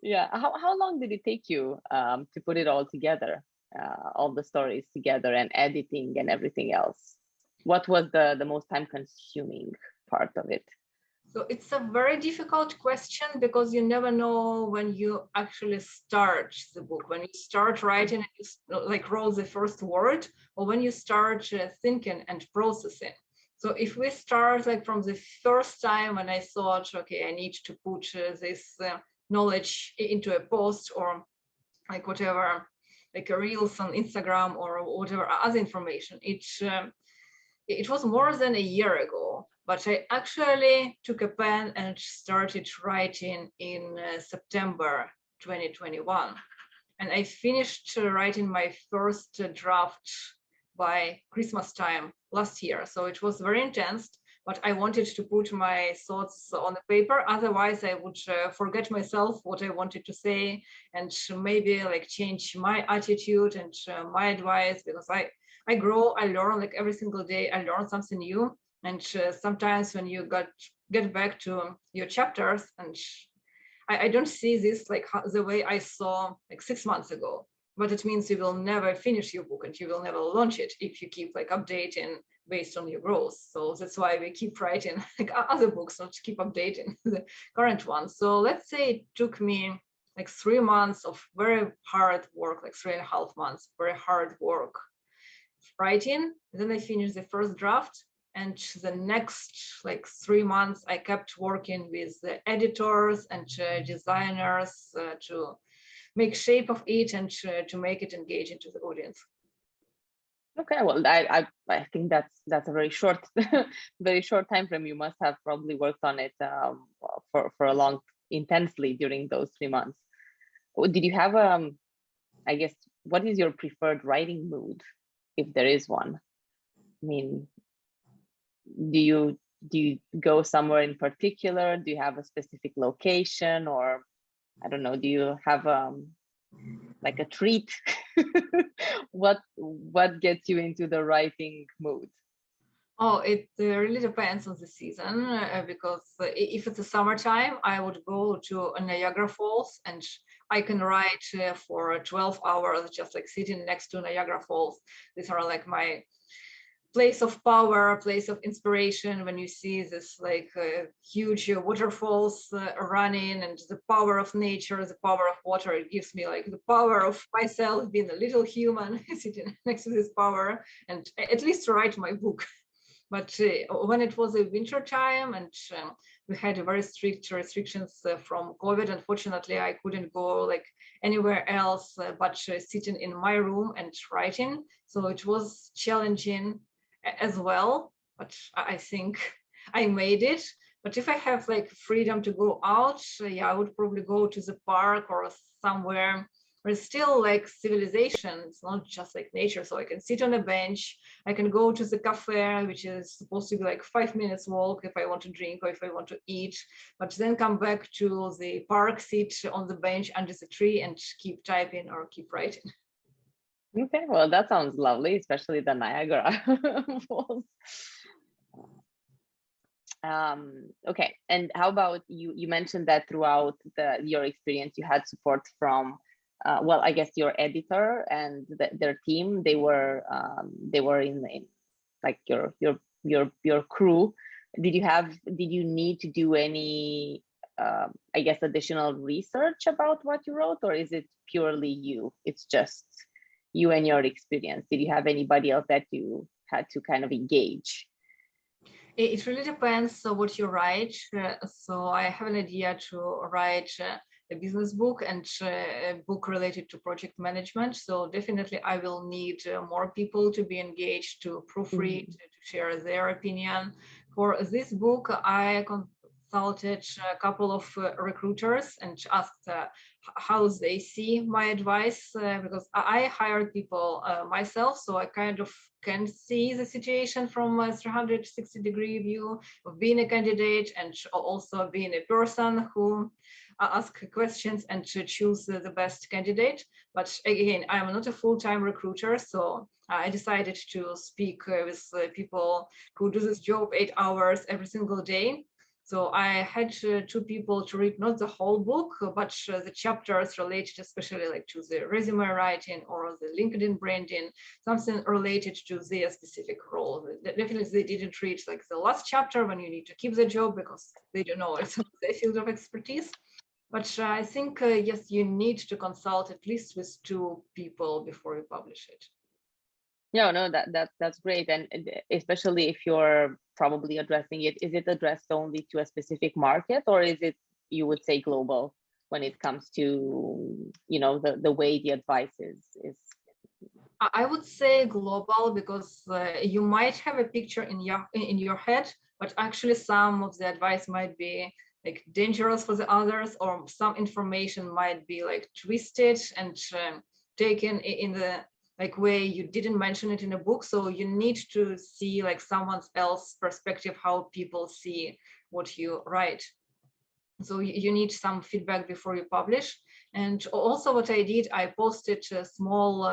Yeah. How long did it take you to put it all together, all the stories together and editing and everything else? What was the most time consuming part of it? So it's a very difficult question because you never know when you actually start the book, when you start writing and you like wrote the first word, or when you start thinking and processing. So if we start like from the first time when I thought, okay, I need to put this knowledge into a post or like whatever, like a reels on Instagram or whatever other information, it was more than a year ago, but I actually took a pen and started writing in September 2021. And I finished writing my first draft by Christmas time last year. So it was very intense, but I wanted to put my thoughts on the paper. Otherwise, I would forget myself what I wanted to say and maybe like change my attitude and my advice because I grow, I learn like every single day, I learn something new. And sometimes when you get back to your chapters and I don't see this like the way I saw like 6 months ago, but it means you will never finish your book and you will never launch it if you keep like updating based on your growth. So that's why we keep writing like other books, not to keep updating the current ones. So let's say it took me like 3 months of very hard work, like 3.5 months, very hard work writing. Then I finished the first draft. And the next like 3 months, I kept working with the editors and designers to make shape of it and to make it engage into the audience. Okay, well, I think that's a very short very short time frame. You must have probably worked on it for a long intensely during those 3 months. Did you have I guess, what is your preferred writing mood, if there is one? I mean, do you go somewhere in particular? Do you have a specific location, or I don't know, do you have like a treat? What gets you into the writing mood? Oh, it really depends on the season because if it's a summertime, I would go to Niagara Falls and I can write for 12 hours just like sitting next to Niagara Falls. These are like my place of power, place of inspiration when you see this like huge waterfalls running and the power of nature, the power of water. It gives me like the power of myself being a little human sitting next to this power and at least to write my book. But when it was a winter time and we had very strict restrictions from COVID, unfortunately, I couldn't go like anywhere else but sitting in my room and writing. So it was challenging as well, but I think I made it. But if I have like freedom to go out, yeah, I would probably go to the park or somewhere where it's still like civilization. It's not just like nature. So I can sit on a bench. I can go to the cafe, which is supposed to be like 5 minutes walk if I want to drink or if I want to eat, but then come back to the park, sit on the bench under the tree and keep typing or keep writing. Okay, well, that sounds lovely, especially the Niagara Falls. Okay, and how about you? You mentioned that throughout your experience, you had support from, well, I guess your editor and their team. They were in like your crew. Did you need to do any, I guess, additional research about what you wrote, or is it purely you? It's just you and your experience. Did you have anybody else that you had to kind of engage? It really depends on what you write. So I have an idea to write a business book and a book related to project management. So definitely I will need more people to be engaged, to proofread, to share their opinion. For this book, I consulted a couple of recruiters and asked how they see my advice because I hired people myself, so I kind of can see the situation from a 360-degree view of being a candidate and also being a person who ask questions and to choose the best candidate. But again, I'm not a full-time recruiter, so I decided to speak with people who do this job 8 hours every single day. So I had two people to read not the whole book, but the chapters related especially like to the resume writing or the LinkedIn branding, something related to their specific role. Definitely they didn't read like the last chapter when you need to keep the job because they don't know it's their field of expertise. But I think, yes, you need to consult at least with two people before you publish it. No, that's great, and especially if you're probably addressing it, is it addressed only to a specific market, or is it, you would say, global when it comes to, you know, the way the advice is? I would say global because you might have a picture in your head, but actually some of the advice might be like dangerous for the others, or some information might be like twisted and taken in the like way you didn't mention it in a book. So you need to see like someone else's perspective, how people see what you write. So you need some feedback before you publish. And also what I did, I posted small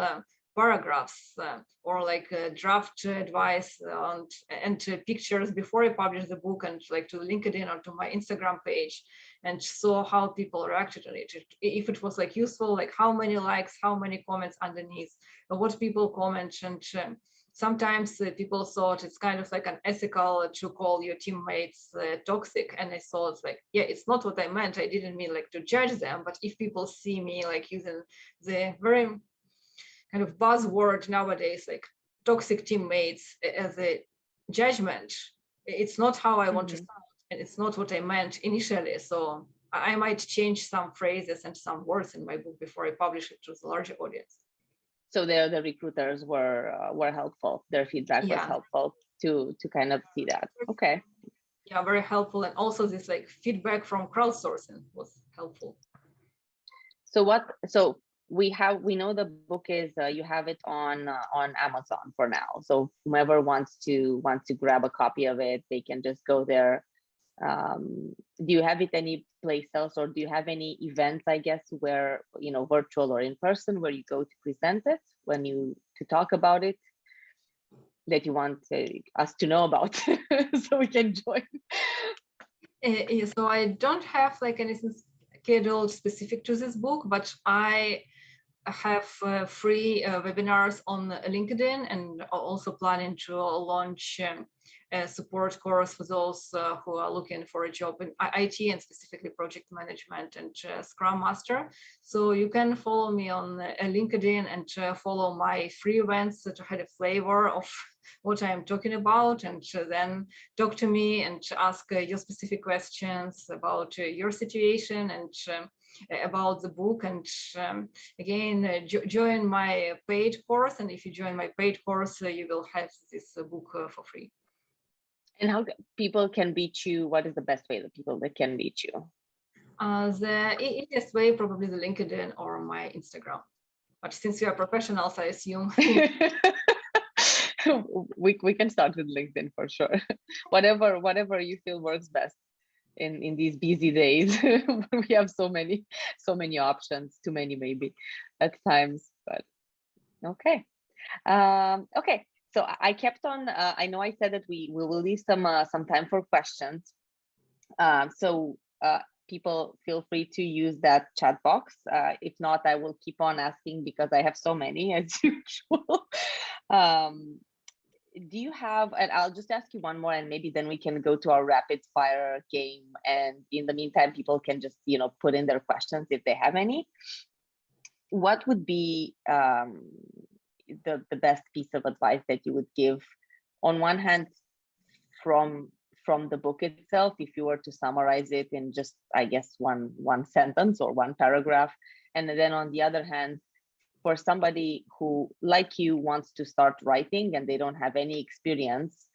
paragraphs or like draft advice and pictures before I published the book, and like to LinkedIn or to my Instagram page, and saw how people reacted on it. If it was like useful, like how many likes, how many comments underneath, what people comment. And sometimes people thought it's kind of like unethical to call your teammates toxic, and I thought like, yeah, it's not what I meant. I didn't mean like to judge them, but if people see me like using the very kind of buzzword nowadays, like toxic teammates, as a judgment, it's not how I want to sound, and it's not what I meant initially. So I might change some phrases and some words in my book before I publish it to the larger audience. So the recruiters were helpful. Their feedback was helpful to kind of see that. Okay. Yeah, very helpful, and also this like feedback from crowdsourcing was helpful. So we know the book is you have it on Amazon for now. So whomever wants to grab a copy of it, they can just go there. Do you have it any place else, or do you have any events, I guess, where, you know, virtual or in person, where you go to present it, to talk about it, that you want us to know about so we can join? So I don't have like anything scheduled specific to this book, but I have free webinars on LinkedIn, and also planning to launch a support course for those who are looking for a job in IT, and specifically project management and Scrum Master. So you can follow me on LinkedIn and follow my free events to have a flavor of what I'm talking about, and then talk to me and ask your specific questions about your situation and about the book. And again, join my paid course, and if you join my paid course, you will have this book for free. And how people can reach you? What is the best way that people that can reach you? The easiest way, probably the LinkedIn or my Instagram. But since you are professionals, I assume we can start with LinkedIn for sure. whatever you feel works best in these busy days. We have so many options, too many maybe at times, but okay. Okay, so I kept on, I know I said that we will leave some time for questions. So people feel free to use that chat box. If not, I will keep on asking because I have so many as usual. Do you have, and I'll just ask you one more, and maybe then we can go to our rapid fire game. And in the meantime, people can just, you know, put in their questions if they have any. What would be the best piece of advice that you would give, on one hand, from the book itself, if you were to summarize it in just, I guess, one sentence or one paragraph, and then on the other hand, for somebody who, like you, wants to start writing and they don't have any experience,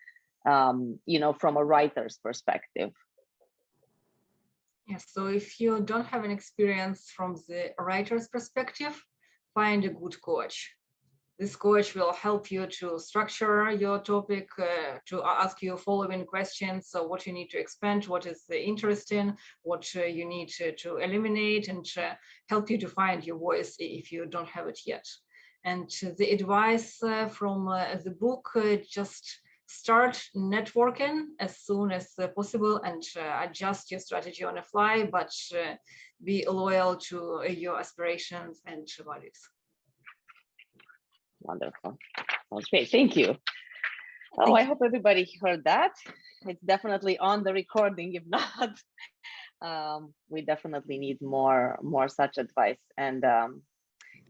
you know, from a writer's perspective? Yes, so if you don't have an experience from the writer's perspective, find a good coach. This coach will help you to structure your topic, to ask you following questions. So what you need to expand, what is interesting, what you need to eliminate, and help you to find your voice if you don't have it yet. And the advice from the book, just start networking as soon as possible and adjust your strategy on the fly, but be loyal to your aspirations and values. Wonderful. Okay, thank you. Oh, I hope everybody heard that. It's definitely on the recording. If not, we definitely need more such advice. And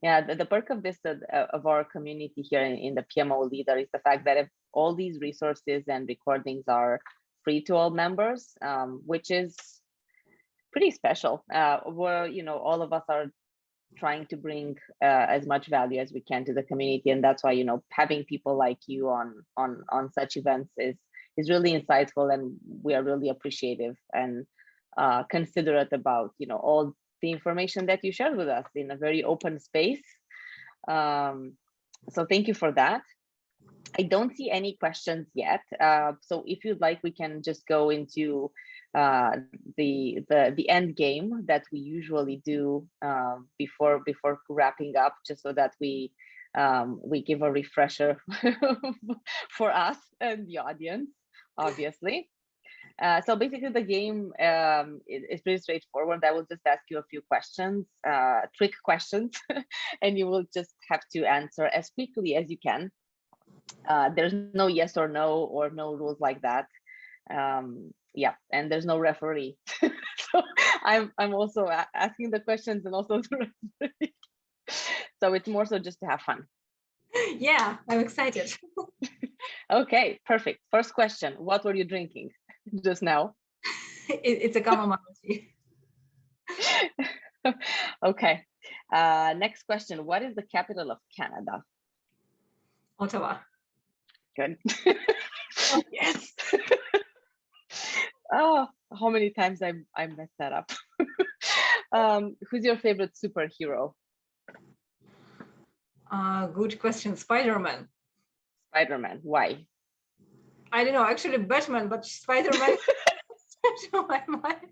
yeah, the perk of this of our community here in the PMO Leader is the fact that if all these resources and recordings are free to all members, which is pretty special. Where all of us are trying to bring as much value as we can to the community, and that's why having people like you on such events is really insightful, and we are really appreciative and considerate about all the information that you shared with us in a very open space. So thank you for that. I don't see any questions yet, so if you'd like, we can just go into the end game that we usually do before wrapping up, just so that we give a refresher for us and the audience, obviously. So basically the game is pretty straightforward. I will just ask you a few questions, trick questions, and you will just have to answer as quickly as you can. There's no yes or no rules like that. Yeah, and there's no referee. So I'm also asking the questions and also the referee. So it's more so just to have fun. Yeah, I'm excited. Okay, perfect. First question, what were you drinking just now? It's a chamomile tea. Okay, next question, what is the capital of Canada? Ottawa. Good. Yes. Oh, how many times I messed that up. Who's your favorite superhero? Good question. Spider-Man. Spider-Man. Why? I don't know, actually Batman, but Spider-Man to my mind.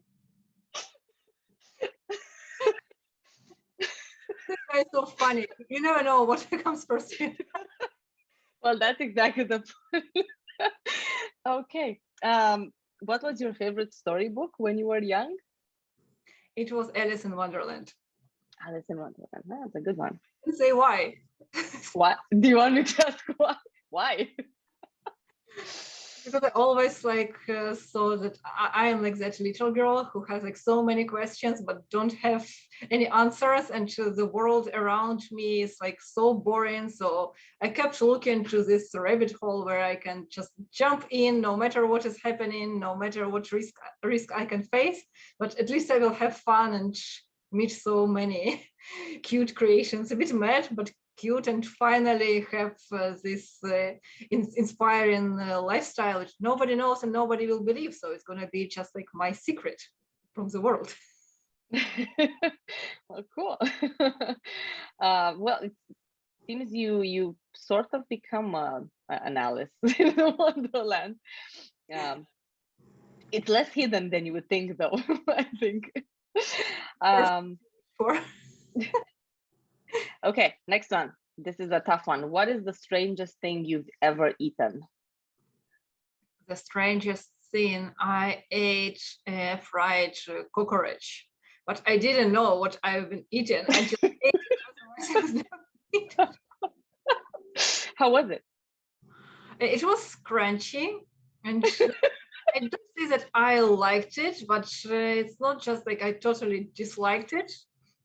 This guy is so funny. You never know what comes first. Well, that's exactly the point. Okay. What was your favorite storybook when you were young? It was Alice in Wonderland. Alice in Wonderland. That's a good one. Say why. What? Do you want me to ask why? Why? Because I always saw that I am like that little girl who has like so many questions but don't have any answers, and the world around me is like so boring. So I kept looking to this rabbit hole where I can just jump in, no matter what is happening, no matter what risk I can face. But at least I will have fun and meet so many cute creations. A bit mad, but cute, and finally have this inspiring lifestyle which nobody knows and nobody will believe. So it's going to be just like my secret from the world. Well, cool. Well, it seems you sort of become an Alice in the Wonderland. It's less hidden than you would think, though. I think. Sure. Okay, next one. This is a tough one. What is the strangest thing you've ever eaten? The strangest thing, I ate a fried cockroach, but I didn't know what I've been eating. I just ate it. Otherwise I was never eaten. How was it? It was crunchy, and I don't say that I liked it, but it's not just like I totally disliked it.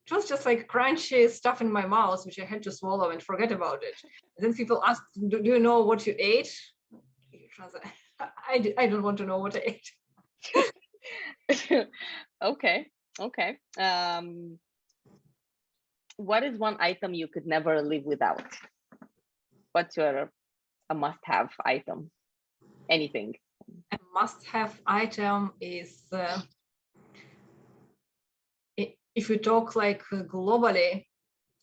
It was just like crunchy stuff in my mouth, which I had to swallow and forget about it. And then people asked, do you know what you ate? I don't want to know what I ate. Okay. What is one item you could never live without? What's a must-have item? Anything. A must-have item is, if we talk like globally,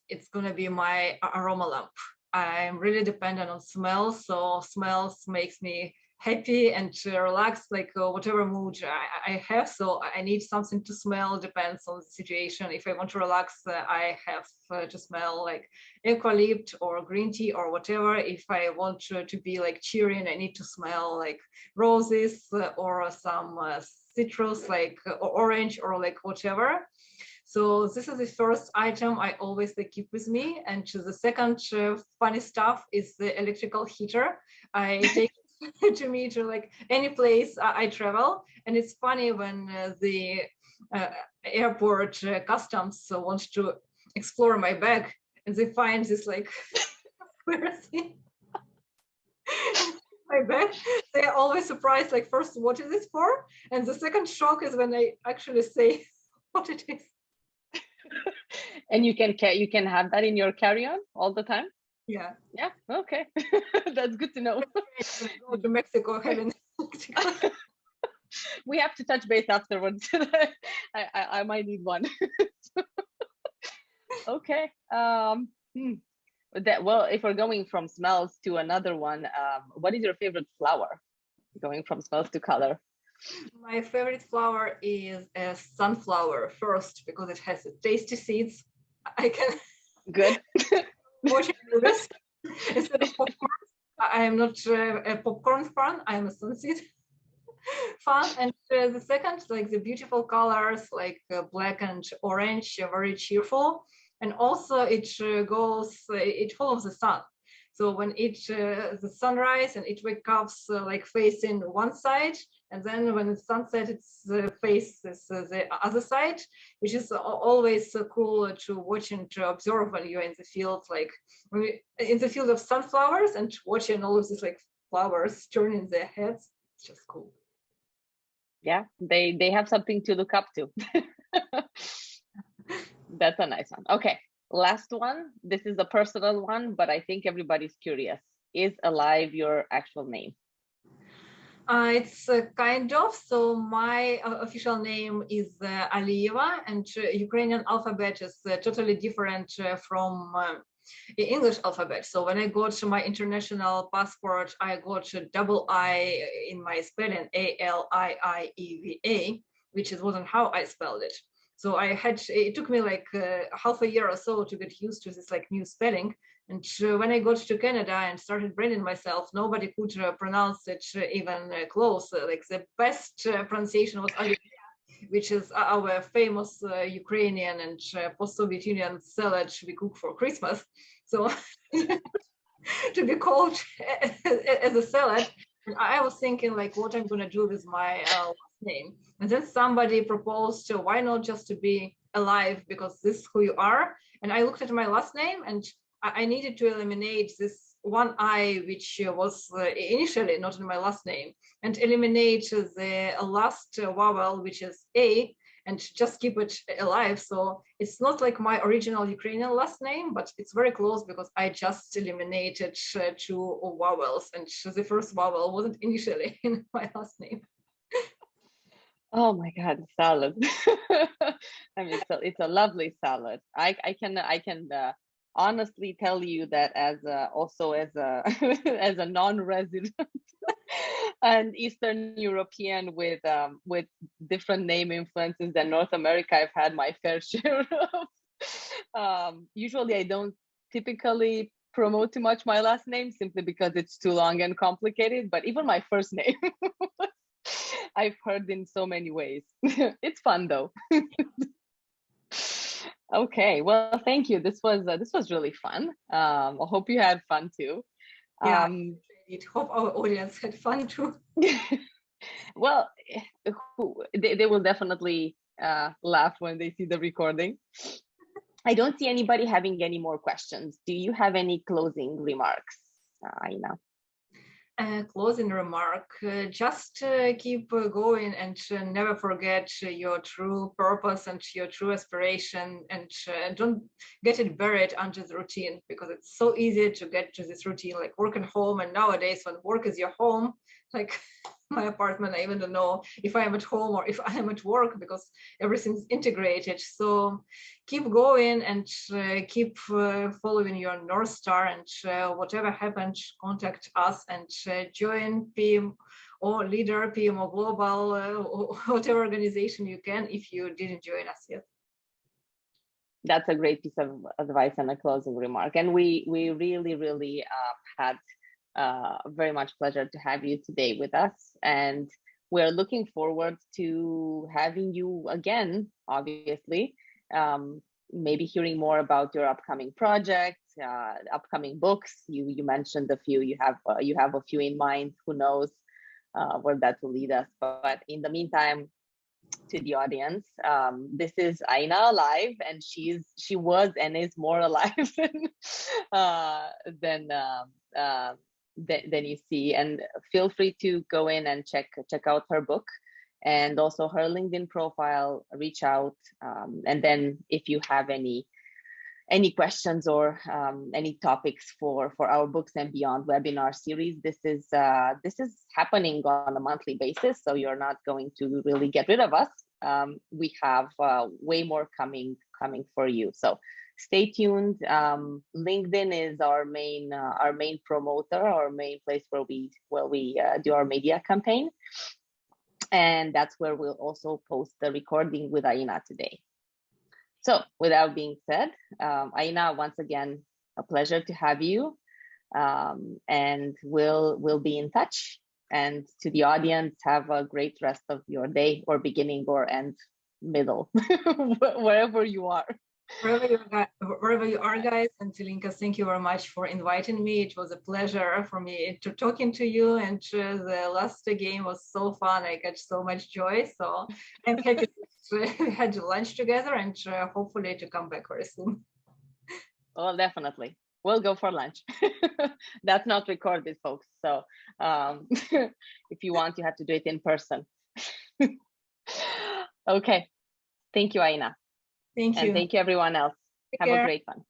it's going to be my aroma lamp. I'm really dependent on smells, so smells makes me happy and relaxed, like whatever mood I have. So I need something to smell, depends on the situation. If I want to relax, I have to smell like eucalypt or green tea or whatever. If I want to be like cheering, I need to smell like roses or some citrus, like orange or like whatever. So this is the first item I always keep with me. And the second funny stuff is the electrical heater. I take it to me to like any place I travel. And it's funny when the airport customs want to explore my bag and they find this like square thing. My bag, they're always surprised, like first, what is it for? And the second shock is when I actually say what it is. And you can have that in your carry-on all the time? Yeah. Yeah, okay. That's good to know. Go to Mexico, having we have to touch base afterwards. I might need one. Okay. Well, if we're going from smells to another one, what is your favorite flower? Going from smells to color. My favorite flower is a sunflower first because it has tasty seeds. I can Good. watch this instead of popcorn. I am not a popcorn fan. I am a sunseed fan. And the second, like the beautiful colors, like black and orange, very cheerful. And also it it follows the sun. So when the sunrise and it wakes up like facing one side, and then when the sunset, it's faces the other side, which is always cool to watch and to observe when you're in the field, like in the field of sunflowers and watching all of these like flowers turning their heads. It's just cool. Yeah, they have something to look up to. That's a nice one. Okay, last one. This is a personal one, but I think everybody's curious. Is Alive your actual name? It's kind of. So my official name is Aliyeva, and Ukrainian alphabet is totally different from English alphabet. So when I got my international passport, I got a double I in my spelling, Aliieva, which wasn't how I spelled it. So it took me like half a year or so to get used to this like new spelling. And when I got to Canada and started branding myself, nobody could pronounce it even close. Like the best pronunciation was Alive, which is our famous Ukrainian and post-Soviet Union salad we cook for Christmas. So to be called as a salad, I was thinking like what I'm going to do with my last name. And then somebody proposed, why not just to be Alive, because this is who you are. And I looked at my last name and I needed to eliminate this one I, which was initially not in my last name, and eliminate the last vowel, which is A, and just keep it alive. So it's not like my original Ukrainian last name, but it's very close because I just eliminated two vowels, and the first vowel wasn't initially in my last name. Oh my God, salad. I mean, it's a lovely salad. I can honestly tell you that also as a as a non-resident and Eastern European with different name influences than North America, I've had my fair share of. Usually, I don't typically promote too much my last name simply because it's too long and complicated. But even my first name, I've heard in so many ways. It's fun though. Okay, well, thank you. This was really fun. I hope you had fun too. Yeah, I hope our audience had fun too. Well, they will definitely laugh when they see the recording. I don't see anybody having any more questions. Do you have any closing remarks, Aina? Closing remark, just keep going and never forget your true purpose and your true aspiration, and don't get it buried under the routine, because it's so easy to get to this routine, like work at home. And nowadays when work is your home, like my apartment. I even don't know if I am at home or if I am at work, because everything's integrated. So keep going and keep following your North Star, and whatever happens, contact us and join PMO Leader, PMO Global, whatever organization you can if you didn't join us yet. That's a great piece of advice and a closing remark. And we really had very much pleasure to have you today with us. And we're looking forward to having you again, obviously, maybe hearing more about your upcoming projects, upcoming books. You mentioned a few, you have a few in mind, who knows where that will lead us. But in the meantime, to the audience, this is Aina Alive, and she was and is more alive than you see. And feel free to go in and check out her book, and also her LinkedIn profile. Reach out, and then if you have any questions or any topics for our Books and Beyond webinar series, this is happening on a monthly basis, so you're not going to really get rid of us. We have way more coming for you, so stay tuned. LinkedIn is our main promoter, our main place where we do our media campaign, and that's where we'll also post the recording with Aina today. So with that being said, Aina, once again, a pleasure to have you, and we'll be in touch. And to the audience, have a great rest of your day, or beginning or end, middle, wherever you are. Wherever you are, guys. And Ilinka, thank you very much for inviting me. It was a pleasure for me to talking to you, and the last game was so fun. I got so much joy. So I'm happy we had lunch together, and hopefully to come back very soon. Well, definitely. We'll go for lunch. That's not recorded, folks. So if you want, you have to do it in person. Okay. Thank you, Aina. Thank you. And thank you, everyone else. Have a great one.